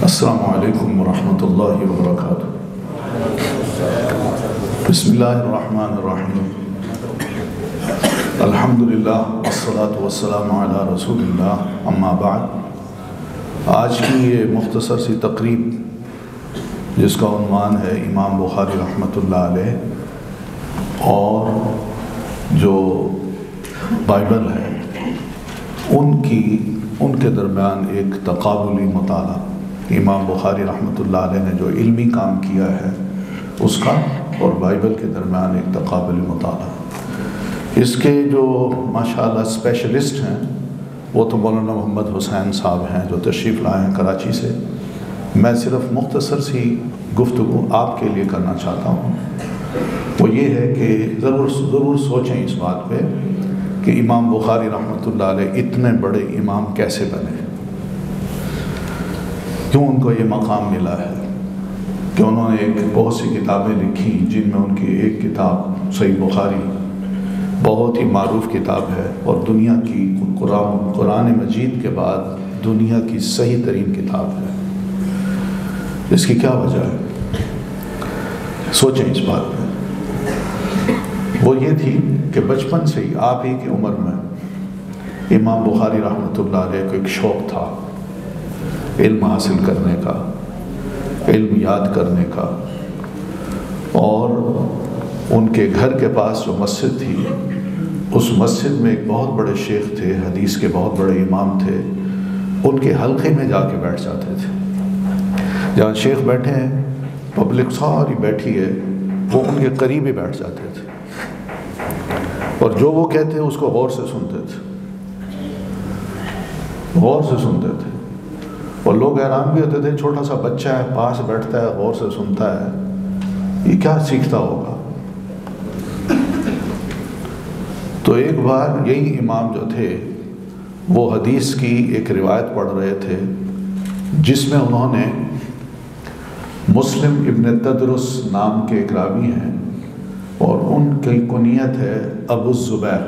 السلام علیکم ورحمۃ اللہ وبرکاتہ۔ بسم اللہ الرحمن الرحیم، الحمدللہ والصلاة والسلام علی رسول اللہ، اما بعد۔ آج کی یہ مختصر سی تقریب جس کا عنوان ہے امام بخاری رحمۃ اللہ علیہ اور جو بائبل ہے ان کے درمیان ایک تقابلی مطالعہ، امام بخاری رحمۃ اللہ علیہ نے جو علمی کام کیا ہے اس کا اور بائبل کے درمیان ایک تقابلی مطالعہ۔ اس کے جو ماشاءاللہ اسپیشلسٹ ہیں وہ تو مولانا محمد حسین صاحب ہیں جو تشریف لائے ہیں کراچی سے۔ میں صرف مختصر سی گفتگو آپ کے لیے کرنا چاہتا ہوں، وہ یہ ہے کہ ضرور سوچیں اس بات پہ کہ امام بخاری رحمۃ اللہ علیہ اتنے بڑے امام کیسے بنے، کیوں ان کو یہ مقام ملا ہے کہ انہوں نے بہت سی کتابیں لکھی جن میں ان کی ایک کتاب صحیح بخاری بہت ہی معروف کتاب ہے اور دنیا کی قرآن مجید کے بعد دنیا کی صحیح ترین کتاب ہے۔ اس کی کیا وجہ ہے؟ سوچیں اس بات پہ۔ وہ یہ تھی کہ بچپن سے ہی آپ ہی کی عمر میں امام بخاری رحمۃ اللہ علیہ کو ایک شوق تھا علم حاصل کرنے کا، علم یاد کرنے کا، اور ان کے گھر کے پاس جو مسجد تھی اس مسجد میں ایک بہت بڑے شیخ تھے، حدیث کے بہت بڑے امام تھے، ان کے حلقے میں جا کے بیٹھ جاتے تھے۔ جہاں شیخ بیٹھے ہیں، پبلک ساری بیٹھی ہے، وہ ان کے قریب ہی بیٹھ جاتے تھے اور جو وہ کہتے اس کو غور سے سنتے تھے، غور سے سنتے تھے، اور لوگ حیران بھی ہوتے تھے، چھوٹا سا بچہ ہے پاس بیٹھتا ہے غور سے سنتا ہے، یہ کیا سیکھتا ہوگا۔ تو ایک بار یہی امام جو تھے وہ حدیث کی ایک روایت پڑھ رہے تھے جس میں انہوں نے مسلم ابن تدرس نام کے ایک راوی ہیں اور ان کی کنیت ہے ابو الزبیر،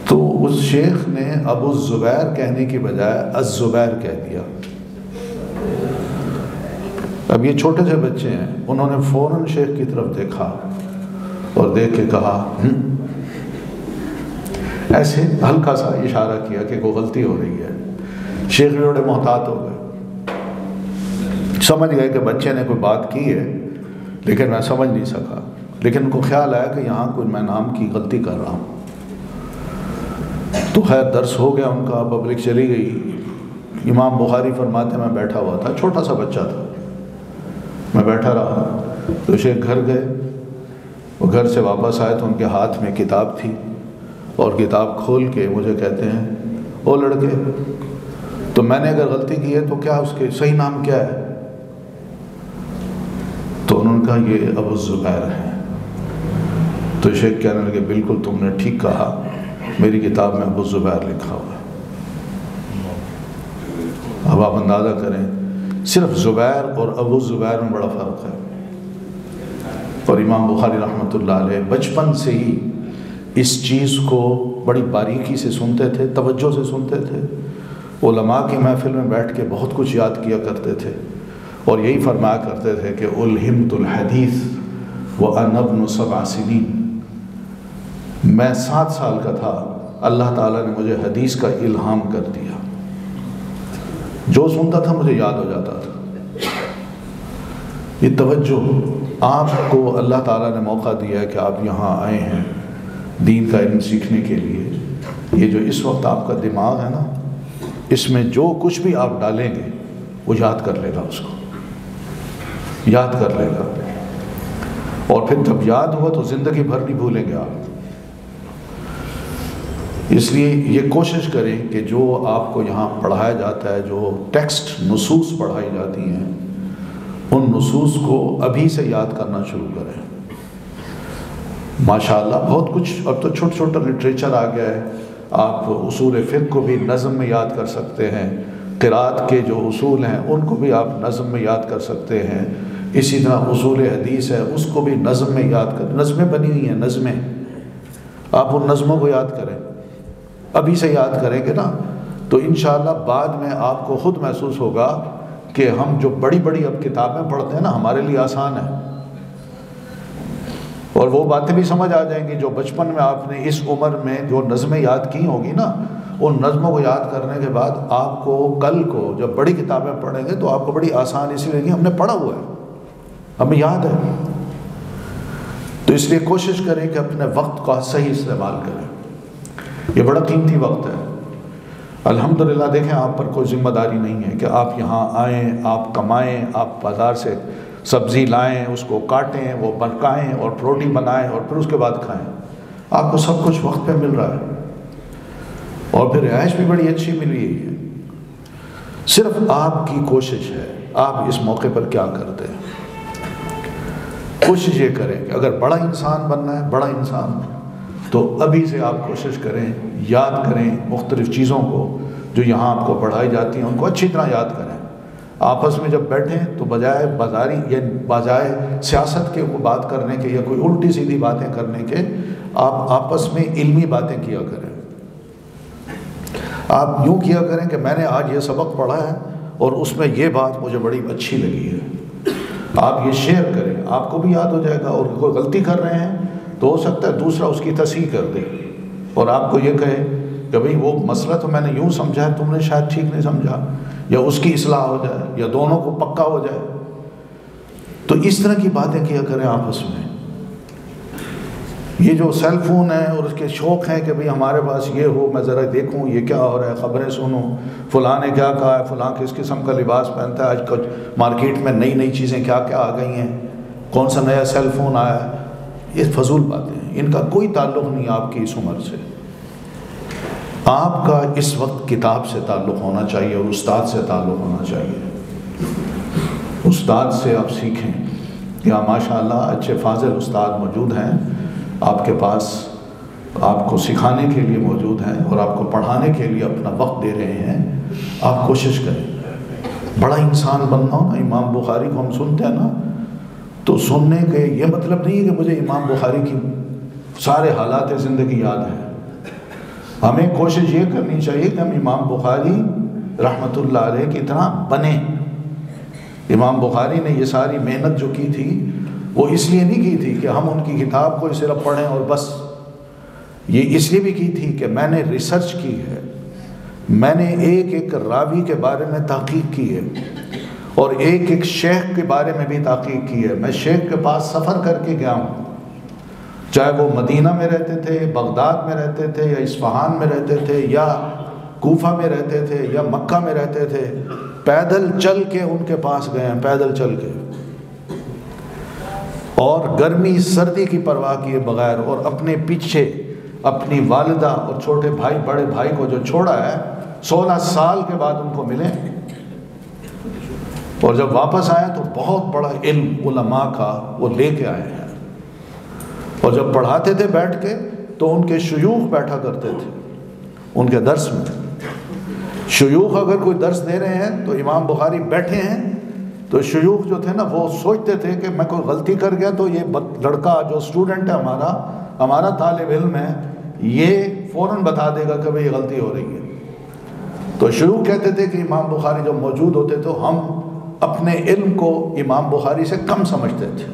تو اس شیخ نے ابو الزبیر کہنے کی بجائے الزبیر کہہ دیا۔ اب یہ چھوٹے سے بچے ہیں، انہوں نے فوراً شیخ کی طرف دیکھا اور دیکھ کے کہا ایسے ہلکا سا اشارہ کیا کہ کوئی غلطی ہو رہی ہے۔ شیخ بھی بڑے محتاط ہو گئے، سمجھ گئے کہ بچے نے کوئی بات کی ہے لیکن میں سمجھ نہیں سکا، لیکن ان کو خیال آیا کہ یہاں کوئی میں نام کی غلطی کر رہا ہوں۔ تو خیر درس ہو گیا ان کا، پبلک چلی گئی۔ امام بخاری فرماتے میں بیٹھا ہوا تھا، چھوٹا سا بچہ تھا، میں بیٹھا رہا، تو شیخ گھر گئے، وہ گھر سے واپس آئے تو ان کے ہاتھ میں کتاب تھی اور کتاب کھول کے مجھے کہتے ہیں او لڑکے، تو میں نے اگر غلطی کی ہے تو کیا اس کے صحیح نام کیا ہے؟ تو انہوں نے کہا یہ ابو الزبیر ہے۔ تو شیخ کہنے لگے بالکل تم نے ٹھیک کہا، میری کتاب میں ابو الزبیر لکھا ہوا ہے۔ اب آپ اندازہ کریں صرف زبیر اور ابو الزبیر میں بڑا فرق ہے، اور امام بخاری رحمۃ اللہ علیہ بچپن سے ہی اس چیز کو بڑی باریکی سے سنتے تھے، توجہ سے سنتے تھے۔ علماء کی محفل میں بیٹھ کے بہت کچھ یاد کیا کرتے تھے اور یہی فرمایا کرتے تھے کہ الہمت الحدیث وأنا ابن 7 سنین، میں 7 سال کا تھا، اللہ تعالیٰ نے مجھے حدیث کا الہام کر دیا، جو سنتا تھا مجھے یاد ہو جاتا تھا۔ یہ توجہ آپ کو اللہ تعالیٰ نے موقع دیا ہے کہ آپ یہاں آئے ہیں دین کا علم سیکھنے کے لیے۔ یہ جو اس وقت آپ کا دماغ ہے نا، اس میں جو کچھ بھی آپ ڈالیں گے وہ یاد کر لے گا، اس کو یاد کر لے گا، اور پھر جب یاد ہوا تو زندگی بھر نہیں بھولیں گے آپ۔ اس لیے یہ کوشش کریں کہ جو آپ کو یہاں پڑھایا جاتا ہے، جو ٹیکسٹ نصوص پڑھائی جاتی ہیں، ان نصوص کو ابھی سے یاد کرنا شروع کریں۔ ماشاءاللہ بہت کچھ اب تو چھوٹا چھوٹا لٹریچر آ گیا ہے، آپ اصول فقہ کو بھی نظم میں یاد کر سکتے ہیں، قرات کے جو اصول ہیں ان کو بھی آپ نظم میں یاد کر سکتے ہیں، اسی طرح اصول حدیث ہے اس کو بھی نظم میں یاد کر، نظمیں بنی ہوئی ہیں، نظمیں، آپ ان نظموں کو یاد کریں، ابھی سے یاد کریں گے نا تو انشاءاللہ بعد میں آپ کو خود محسوس ہوگا کہ ہم جو بڑی بڑی اب کتابیں پڑھتے ہیں نا ہمارے لیے آسان ہے، اور وہ باتیں بھی سمجھ آ جائیں گی جو بچپن میں آپ نے اس عمر میں جو نظمیں یاد کی ہوں گی نا، ان نظموں کو یاد کرنے کے بعد آپ کو کل کو جب بڑی کتابیں پڑھیں گے تو آپ کو بڑی آسان اسی لیے ہم نے پڑھا ہوا ہے، ہمیں یاد ہے۔ تو اس لیے کوشش کریں کہ اپنے وقت کا صحیح استعمال کریں، یہ بڑا قیمتی وقت ہے۔ الحمدللہ دیکھیں آپ پر کوئی ذمہ داری نہیں ہے کہ آپ یہاں آئیں، آپ کمائیں، آپ بازار سے سبزی لائیں، اس کو کاٹیں، وہ پکائیں اور روٹی بنائیں اور پھر اس کے بعد کھائیں۔ آپ کو سب کچھ وقت پہ مل رہا ہے اور پھر رہائش بھی بڑی اچھی ملی ہے۔ صرف آپ کی کوشش ہے آپ اس موقع پر کیا کرتے ہیں۔ کوشش یہ کریں کہ اگر بڑا انسان بننا ہے، بڑا انسان، تو ابھی سے آپ کوشش کریں، یاد کریں مختلف چیزوں کو جو یہاں آپ کو پڑھائی جاتی ہیں، ان کو اچھی طرح یاد کریں۔ آپس میں جب بیٹھیں تو بجائے سیاست کے بات کرنے کے یا کوئی الٹی سیدھی باتیں کرنے کے، آپ آپس میں علمی باتیں کیا کریں۔ آپ یوں کیا کریں کہ میں نے آج یہ سبق پڑھا ہے اور اس میں یہ بات مجھے بڑی اچھی لگی ہے، آپ یہ شیئر کریں، آپ کو بھی یاد ہو جائے گا۔ اور کوئی غلطی کر رہے ہیں تو ہو سکتا ہے دوسرا اس کی تصحیح کر دے اور آپ کو یہ کہے کہ بھئی وہ مسئلہ تو میں نے یوں سمجھا ہے، تم نے شاید ٹھیک نہیں سمجھا، یا اس کی اصلاح ہو جائے یا دونوں کو پکا ہو جائے۔ تو اس طرح کی باتیں کیا کریں آپس میں۔ یہ جو سیل فون ہے اور اس کے شوق ہیں کہ بھئی ہمارے پاس یہ ہو، میں ذرا دیکھوں یہ کیا ہو رہا ہے، خبریں سنوں، فلاں نے کیا کہا ہے، فلاں کس قسم کا لباس پہنتا ہے، آج کل مارکیٹ میں نئی نئی چیزیں کیا کیا آ گئی ہیں، کون سا نیا سیل فون آیا ہے، یہ فضول باتیں ہیں، ان کا کوئی تعلق نہیں آپ کی اس عمر سے۔ آپ کا اس وقت کتاب سے تعلق ہونا چاہیے اور استاد سے تعلق ہونا چاہیے۔ استاد سے آپ سیکھیں، یا ماشاءاللہ اچھے فاضل استاد موجود ہیں آپ کے پاس، آپ کو سکھانے کے لیے موجود ہیں اور آپ کو پڑھانے کے لیے اپنا وقت دے رہے ہیں۔ آپ کوشش کریں بڑا انسان بننا ہو نا۔ امام بخاری کو ہم سنتے ہیں نا، تو سننے کے یہ مطلب نہیں ہے کہ مجھے امام بخاری کی سارے حالات زندگی یاد ہیں۔ ہمیں کوشش یہ کرنی چاہیے کہ ہم امام بخاری رحمۃ اللہ علیہ کی طرح بنیں۔ امام بخاری نے یہ ساری محنت جو کی تھی وہ اس لیے نہیں کی تھی کہ ہم ان کی کتاب کو صرف پڑھیں اور بس، یہ اس لیے بھی کی تھی کہ میں نے ریسرچ کی ہے، میں نے ایک ایک راوی کے بارے میں تحقیق کی ہے اور ایک ایک شیخ کے بارے میں بھی تحقیق کی ہے۔ میں شیخ کے پاس سفر کر کے گیا ہوں، چاہے وہ مدینہ میں رہتے تھے، بغداد میں رہتے تھے، یا اصفہان میں رہتے تھے، یا کوفہ میں رہتے تھے، یا مکہ میں رہتے تھے، پیدل چل کے ان کے پاس گئے ہیں، پیدل چل کے، اور گرمی سردی کی پرواہ کیے بغیر، اور اپنے پیچھے اپنی والدہ اور چھوٹے بھائی بڑے بھائی کو جو چھوڑا ہے 16 سال کے بعد ان کو ملے، اور جب واپس آئے تو بہت بڑا علم علماء کا وہ لے کے آئے ہیں۔ اور جب پڑھاتے تھے بیٹھ کے تو ان کے شیوخ بیٹھا کرتے تھے ان کے درس میں۔ شیوخ اگر کوئی درس دے رہے ہیں تو امام بخاری بیٹھے ہیں، تو شیوخ جو تھے نا وہ سوچتے تھے کہ میں کوئی غلطی کر گیا تو یہ لڑکا جو اسٹوڈنٹ ہے ہمارا طالب علم ہے، یہ فوراً بتا دے گا کہ بھئی یہ غلطی ہو رہی ہے۔ تو شیوخ کہتے تھے کہ امام بخاری جب موجود ہوتے تو ہم اپنے علم کو امام بخاری سے کم سمجھتے تھے۔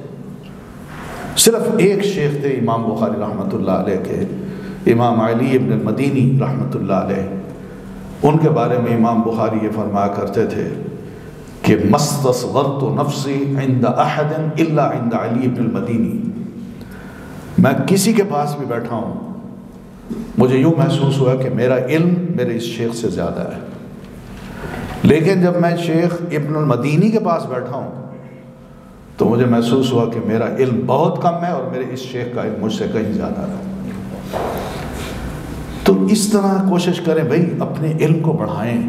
صرف ایک شیخ تھے امام بخاری رحمۃ اللہ علیہ کے، امام علی ابن المدینی رحمۃ اللہ علیہ، ان کے بارے میں امام بخاری یہ فرمایا کرتے تھے کہ مستصغرت نفسی عند احد الا عند علی ابن المدینی، میں کسی کے پاس بھی بیٹھا ہوں مجھے یوں محسوس ہوا کہ میرا علم میرے اس شیخ سے زیادہ ہے، لیکن جب میں شیخ ابن المدینی کے پاس بیٹھا ہوں تو مجھے محسوس ہوا کہ میرا علم بہت کم ہے اور میرے اس شیخ کا علم مجھ سے کہیں زیادہ ہے۔ تو اس طرح کوشش کریں بھئی اپنے علم کو بڑھائیں،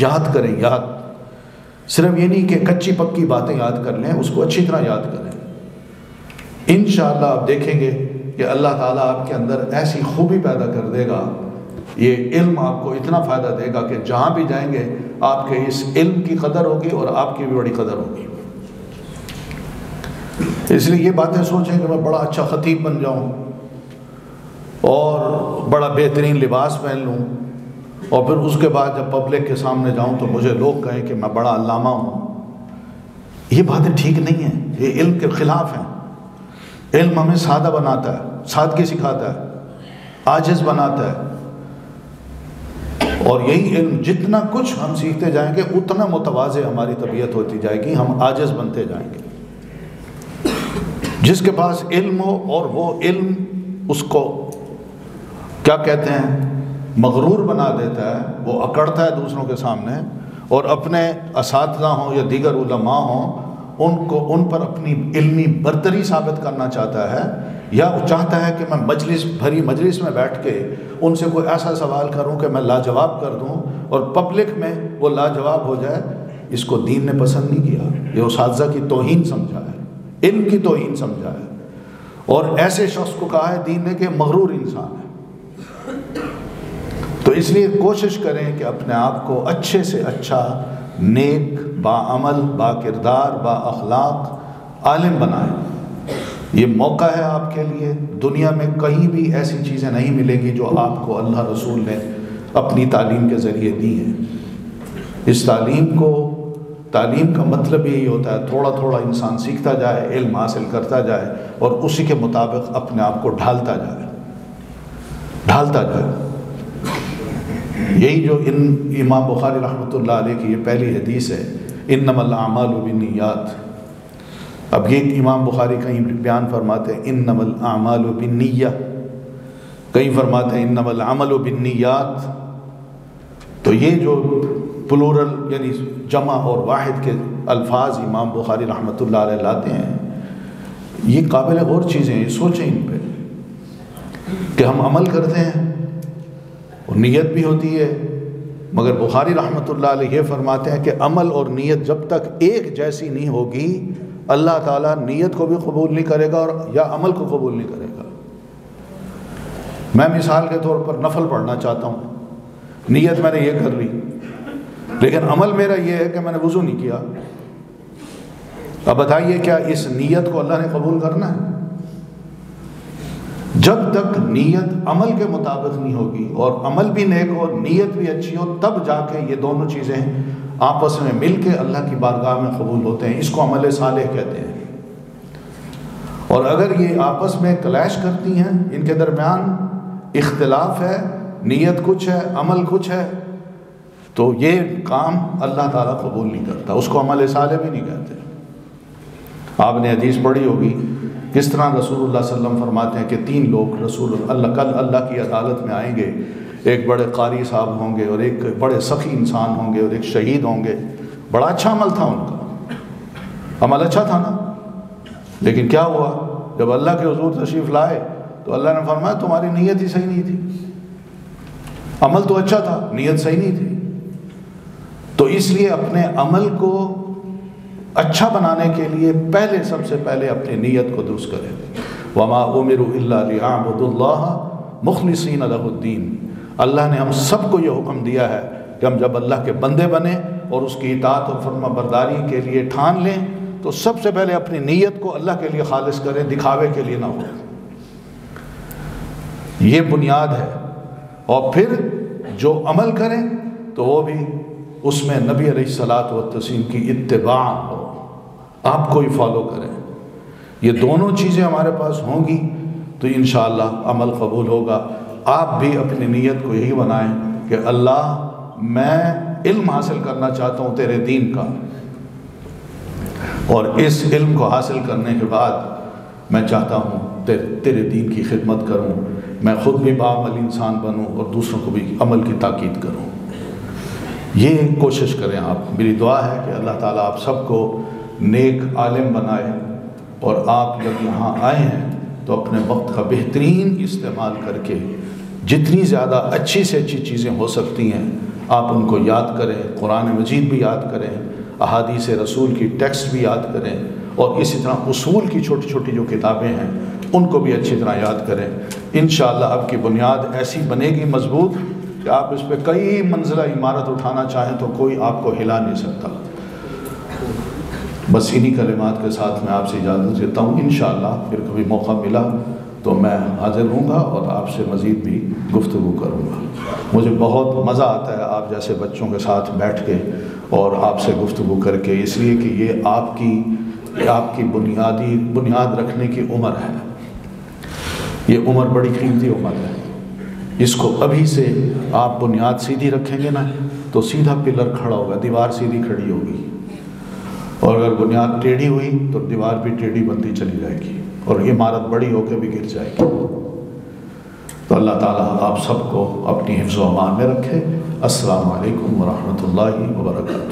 یاد کریں، یاد صرف یہ نہیں کہ کچی پکی باتیں یاد کر لیں، اس کو اچھی طرح یاد کریں۔ انشاءاللہ آپ دیکھیں گے کہ اللہ تعالیٰ آپ کے اندر ایسی خوبی پیدا کر دے گا، یہ علم آپ کو اتنا فائدہ دے گا کہ جہاں بھی جائیں گے آپ کے اس علم کی قدر ہوگی اور آپ کی بھی بڑی قدر ہوگی۔ اس لیے یہ باتیں سوچیں کہ میں بڑا اچھا خطیب بن جاؤں اور بڑا بہترین لباس پہن لوں اور پھر اس کے بعد جب پبلک کے سامنے جاؤں تو مجھے لوگ کہیں کہ میں بڑا علامہ ہوں. یہ باتیں ٹھیک نہیں ہیں، یہ علم کے خلاف ہیں. علم ہمیں سادہ بناتا ہے، سادگی سکھاتا ہے، عاجز بناتا ہے. اور یہی علم جتنا کچھ ہم سیکھتے جائیں گے اتنا متواضع ہماری طبیعت ہوتی جائے گی، ہم عاجز بنتے جائیں گے. جس کے پاس علم ہو اور وہ علم اس کو کیا کہتے ہیں مغرور بنا دیتا ہے، وہ اکڑتا ہے دوسروں کے سامنے، اور اپنے اساتذہ ہوں یا دیگر علماء ہوں ان پر اپنی علمی برتری ثابت کرنا چاہتا ہے، یا وہ چاہتا ہے کہ میں مجلس میں بیٹھ کے ان سے کوئی ایسا سوال کروں کہ میں لاجواب کر دوں اور پبلک میں وہ لاجواب ہو جائے. اس کو دین نے پسند نہیں کیا. یہ اساتذہ کی توہین سمجھا ہے، علم کی توہین سمجھا ہے، اور ایسے شخص کو کہا ہے دین نے کہ مغرور انسان ہے. تو اس لیے کوشش کریں کہ اپنے آپ کو اچھے سے اچھا، نیک، باعمل، با کردار، با اخلاق عالم بنائیں. یہ موقع ہے آپ کے لیے. دنیا میں کہیں بھی ایسی چیزیں نہیں ملیں گی جو آپ کو اللہ رسول نے اپنی تعلیم کے ذریعے دی ہیں. اس تعلیم کا مطلب یہی ہوتا ہے تھوڑا تھوڑا انسان سیکھتا جائے، علم حاصل کرتا جائے اور اسی کے مطابق اپنے آپ کو ڈھالتا جائے. یہی جو امام بخاری رحمۃ اللہ علیہ کی یہ پہلی حدیث ہے، انما الاعمال بالنیات. اب یہ امام بخاری کہیں بیان فرماتے ہیں انما الاعمال بالنیہ، کہیں فرماتے ہیں انما العمل بالنیات. تو یہ جو پلورل یعنی جمع اور واحد کے الفاظ امام بخاری رحمۃ اللہ علیہ لاتے ہیں، یہ قابل غور چیزیں ہیں. سوچیں ان پہ کہ ہم عمل کرتے ہیں اور نیت بھی ہوتی ہے، مگر بخاری رحمۃ اللہ علیہ یہ فرماتے ہیں کہ عمل اور نیت جب تک ایک جیسی نہیں ہوگی اللہ تعالیٰ نیت کو بھی قبول نہیں کرے گا اور یا عمل کو قبول نہیں کرے گا. میں مثال کے طور پر نفل پڑھنا چاہتا ہوں، نیت میں نے یہ کر لی، لیکن عمل میرا یہ ہے کہ میں نے وضو نہیں کیا. اب بتائیے کیا اس نیت کو اللہ نے قبول کرنا ہے؟ جب تک نیت عمل کے مطابق نہیں ہوگی اور عمل بھی نیک ہو، نیت بھی اچھی ہو، تب جا کے یہ دونوں چیزیں آپس میں مل کے اللہ کی بارگاہ میں قبول ہوتے ہیں. اس کو عمل صالح کہتے ہیں. اور اگر یہ آپس میں کلیش کرتی ہیں، ان کے درمیان اختلاف ہے، نیت کچھ ہے عمل کچھ ہے، تو یہ کام اللہ تعالیٰ قبول نہیں کرتا. اس کو عمل صالح بھی نہیں کہتے. آپ نے حدیث پڑھی ہوگی کس طرح رسول اللہ صلی اللہ علیہ وسلم فرماتے ہیں کہ 3 لوگ کل اللہ کی عدالت میں آئیں گے. ایک بڑے قاری صاحب ہوں گے اور ایک بڑے سخی انسان ہوں گے اور ایک شہید ہوں گے. بڑا اچھا عمل تھا ان کا، عمل اچھا تھا نا، لیکن کیا ہوا جب اللہ کے حضور تشریف لائے تو اللہ نے فرمایا تمہاری نیت ہی صحیح نہیں تھی. عمل تو اچھا تھا، نیت صحیح نہیں تھی. تو اس لیے اپنے عمل کو اچھا بنانے کے لیے سب سے پہلے اپنی نیت کو درست کریں. وما امروا الا ليعبدوا الله مخلصین له الدین. اللہ نے ہم سب کو یہ حکم دیا ہے کہ ہم جب اللہ کے بندے بنیں اور اس کی اطاعت اور فرما برداری کے لیے ٹھان لیں تو سب سے پہلے اپنی نیت کو اللہ کے لیے خالص کریں، دکھاوے کے لیے نہ ہو. یہ بنیاد ہے. اور پھر جو عمل کریں تو وہ بھی اس میں نبی علیہ الصلاۃ والتسلیم کی اتباع ہو، آپ کو ہی فالو کریں. یہ دونوں چیزیں ہمارے پاس ہوں گی تو انشاءاللہ عمل قبول ہوگا. آپ بھی اپنی نیت کو یہی بنائیں کہ اللہ میں علم حاصل کرنا چاہتا ہوں تیرے دین کا، اور اس علم کو حاصل کرنے کے بعد میں چاہتا ہوں تیرے دین کی خدمت کروں، میں خود بھی باعمل انسان بنوں اور دوسروں کو بھی عمل کی تاکید کروں. یہ کوشش کریں آپ. میری دعا ہے کہ اللہ تعالیٰ آپ سب کو نیک عالم بنائے، اور آپ جب یہاں آئے ہیں تو اپنے وقت کا بہترین استعمال کر کے جتنی زیادہ اچھی سے اچھی چیزیں ہو سکتی ہیں آپ ان کو یاد کریں. قرآن مجید بھی یاد کریں، احادیث رسول کی ٹیکسٹ بھی یاد کریں، اور اسی طرح اصول کی چھوٹی چھوٹی جو کتابیں ہیں ان کو بھی اچھی طرح یاد کریں. انشاءاللہ آپ کی بنیاد ایسی بنے گی مضبوط کہ آپ اس پہ کئی منزلہ عمارت اٹھانا چاہیں تو کوئی آپ کو ہلا نہیں سکتا. بس انہی کلمات کے ساتھ میں آپ سے اجازت دیتا ہوں. انشاءاللہ پھر کبھی موقع ملا تو میں حاضر ہوں گا اور آپ سے مزید بھی گفتگو کروں گا۔ مجھے بہت مزہ آتا ہے آپ جیسے بچوں کے ساتھ بیٹھ کے اور آپ سے گفتگو کر کے، اس لیے کہ یہ آپ کی بنیاد رکھنے کی عمر ہے۔ یہ عمر بڑی قیمتی عمر ہے، اس کو ابھی سے آپ بنیاد سیدھی رکھیں گے نا تو سیدھا پلر کھڑا ہوگا، دیوار سیدھی کھڑی ہوگی، اور اگر بنیاد ٹیڑھی ہوئی تو دیوار بھی ٹیڑھی بنتی چلی جائے گی اور عمارت بڑی ہو کے بھی گر جائے گی۔ تو اللہ تعالیٰ آپ سب کو اپنی حفظ و امان میں رکھے۔ السلام علیکم ورحمۃ اللہ وبرکاتہ۔